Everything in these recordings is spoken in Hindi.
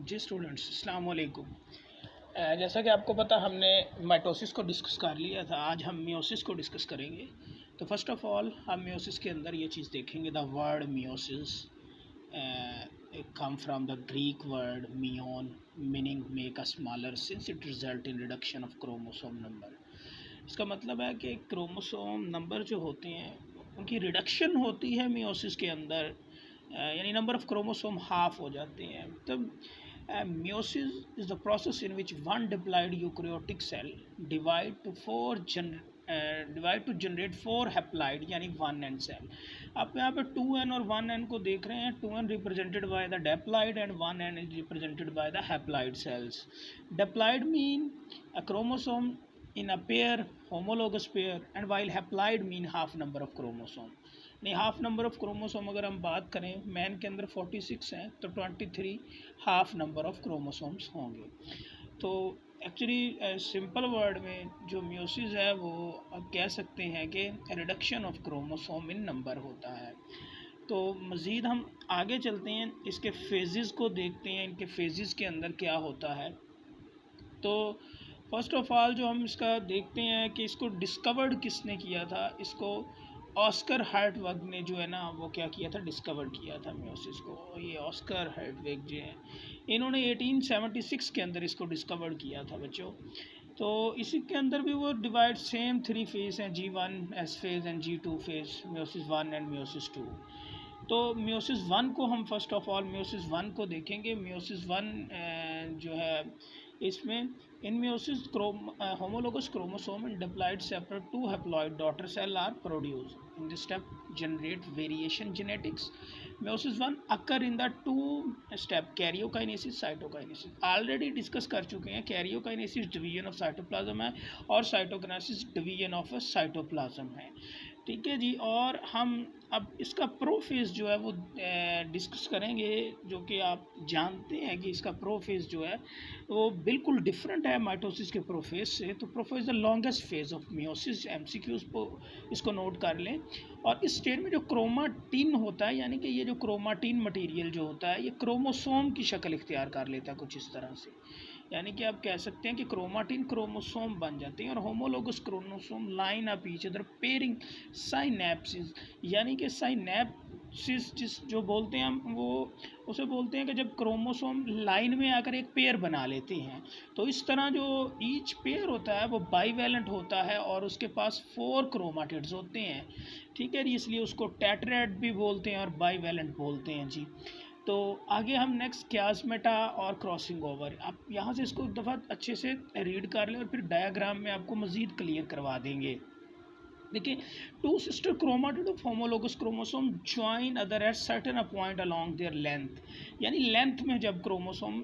जी स्टूडेंट्स, अस्सलाम वालेकुम। जैसा कि आपको पता, हमने माइटोसिस को डिस्कस कर लिया था। आज हम मियोसिस को डिस्कस करेंगे। तो फर्स्ट ऑफ ऑल हम मियोसिस के अंदर ये चीज़ देखेंगे। The word meiosis come from the Greek word meion, meaning make a smaller since it result in reduction of chromosome number. इसका मतलब है कि क्रोमोसोम नंबर जो होते हैं उनकी रिडक्शन होती है मियोसिस के अंदर, यानी नंबर ऑफ क्रोमोसोम हाफ हो जाते हैं। तब meiosis is the process in which one diploid eukaryotic cell divide to divide to generate 4 haploid यानी 1n cell। आप यहाँ पे 2n और 1n को देख रहे हैं। 2n represented by the diploid and 1n is represented by the haploid cells। Diploid mean a chromosome in a pair, homologous pair, and while haploid mean half number of chromosome। नहीं, हाफ नंबर ऑफ़ क्रोमोसोम अगर हम बात करें, मैन के अंदर 46 हैं तो 23 हाफ नंबर ऑफ़ क्रोमोसोम्स होंगे। तो एक्चुअली सिंपल वर्ड में जो मियोसिस है वो अब कह सकते हैं कि reduction of chromosome in number होता है। तो मज़ीद हम आगे चलते हैं, इसके फेजेस को देखते हैं, इनके फेजेस के अंदर क्या होता है। तो फर्स्ट ऑफ ऑल जो हम इसका देखते हैं कि इसको डिस्कवर्ड किसने किया था। इसको ऑस्कर हर्टवग ने जो है ना वो क्या किया था, डिस्कवर किया था मियोसिस को। ये ऑस्कर हर्टवग जो हैं, इन्होंने 1876 के अंदर इसको डिस्कवर किया था बच्चों। तो इसी के अंदर भी वो डिवाइड सेम 3 फेज हैं, G1 S phase and G2 phase, meiosis 1 and meiosis 2। तो मियोसिस 1 को हम फर्स्ट ऑफ ऑल मियोसिस 1 को देखेंगे। मियोसिस 1 जो है, इसमें इन meiosis homologous chromosome and diploid separate two haploid daughter cell are produced. In this step generate variation genetics. Meiosis 1 occur in the two step karyokinesis cytokinesis। Already discuss कर चुके हैं। karyokinesis डिवीजन ऑफ साइटोप्लाज्म है और साइटोकिनेसिस डिवीजन ऑफ साइटोप्लाज्म है। ठीक है जी। और हम अब इसका प्रोफेज जो है वो डिस्कस करेंगे, जो कि आप जानते हैं कि इसका प्रोफेज जो है वो बिल्कुल डिफरेंट है माइटोसिस के प्रोफेज से। तो prophase the longest phase of meiosis, MCQs को इसको नोट कर लें। और इस स्टेज में जो क्रोमाटिन होता है, यानी कि ये जो क्रोमाटिन मटेरियल जो होता है, ये क्रोमोसोम की शक्ल इख्तियार कर लेता है कुछ इस तरह से। यानी कि आप कह सकते हैं कि क्रोमाटिन क्रोमोसोम बन जाते हैं और homologous chromosome line up each other pairing synapsis. यानी कि साइनेप्सिस जिस जो बोलते हैं हम, वो उसे बोलते हैं कि जब क्रोमोसोम लाइन में आकर एक पेयर बना लेते हैं। तो इस तरह जो ईच पेयर होता है वो बाईवैलेंट होता है और उसके पास 4 क्रोमाटिड्स होते हैं। ठीक है, इसलिए उसको टेट्राएड भी बोलते हैं और बाईवैलेंट बोलते हैं जी। तो आगे हम नेक्स्ट क्यास्मेटा और क्रॉसिंग ओवर, आप यहाँ से इसको एक दफ़ा अच्छे से रीड कर लें और फिर डायग्राम में आपको मज़ीद क्लियर करवा देंगे। देखिए, two sister chromatid of homologous chromosome join other at certain a point along their length. यानी लेंथ में जब क्रोमोसोम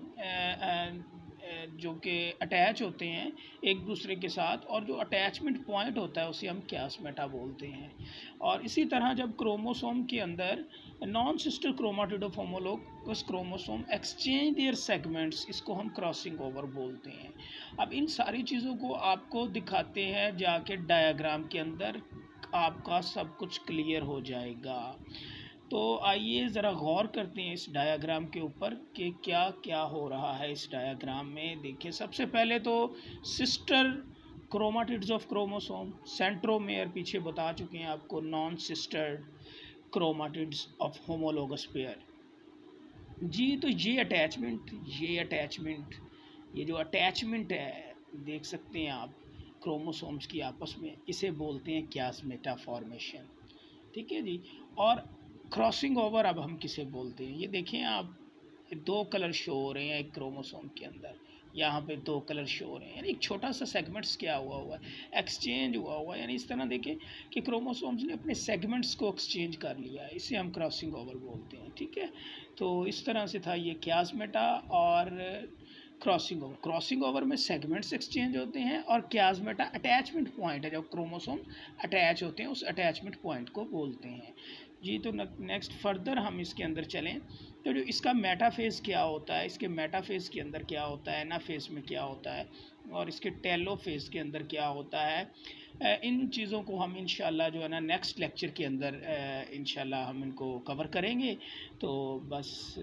जो कि अटैच होते हैं एक दूसरे के साथ, और जो अटैचमेंट पॉइंट होता है उसे हम क्यास्मेटा बोलते हैं। और इसी तरह जब क्रोमोसोम के अंदर non sister chromatid of homologous chromosome exchange there segments, इसको हम क्रॉसिंग ओवर बोलते हैं। अब इन सारी चीज़ों को आपको दिखाते हैं जाके डायग्राम के अंदर, आपका सब कुछ क्लियर हो जाएगा। तो आइए ज़रा गौर करते हैं इस डायग्राम के ऊपर कि क्या क्या हो रहा है इस डायग्राम में। देखिए, सबसे पहले तो sister chromatids of chromosome, centromere पीछे बता चुके हैं आपको, non sister chromatids of homologous pair जी। तो ये जो अटैचमेंट है, देख सकते हैं आप क्रोमोसोम्स की आपस में, इसे बोलते हैं क्यास्मेटा फॉर्मेशन। ठीक है जी। और क्रॉसिंग ओवर अब हम किसे बोलते हैं, ये देखें आप, 2 कलर शो हो रहे हैं एक क्रोमोसोम के अंदर। यहाँ पे 2 कलर शो हो रहे हैं, यानी एक छोटा सा सेगमेंट्स क्या हुआ है, एक्सचेंज हुआ है। यानी इस तरह देखें कि क्रोमोसोम्स ने अपने सेगमेंट्स को एक्सचेंज कर लिया है, इसे हम क्रॉसिंग ओवर बोलते हैं। ठीक है, तो इस तरह से था ये क्यास्मेटा और क्रॉसिंग ओवर में सेगमेंट्स एक्सचेंज होते हैं, और क्यास्मेटा अटैचमेंट पॉइंट है, जब क्रोमोसोम अटैच होते हैं उस अटैचमेंट पॉइंट को बोलते हैं जी। तो नेक्स्ट फर्दर हम इसके अंदर चलें तो जो इसका मेटाफेज क्या होता है, इसके मेटाफेज के अंदर क्या होता है, एनाफेज में क्या होता है, और इसके टेलोफेज के अंदर क्या होता है, इन चीज़ों को हम इंशाल्लाह जो है ना नेक्स्ट लेक्चर के अंदर इंशाल्लाह हम इनको कवर करेंगे। तो बस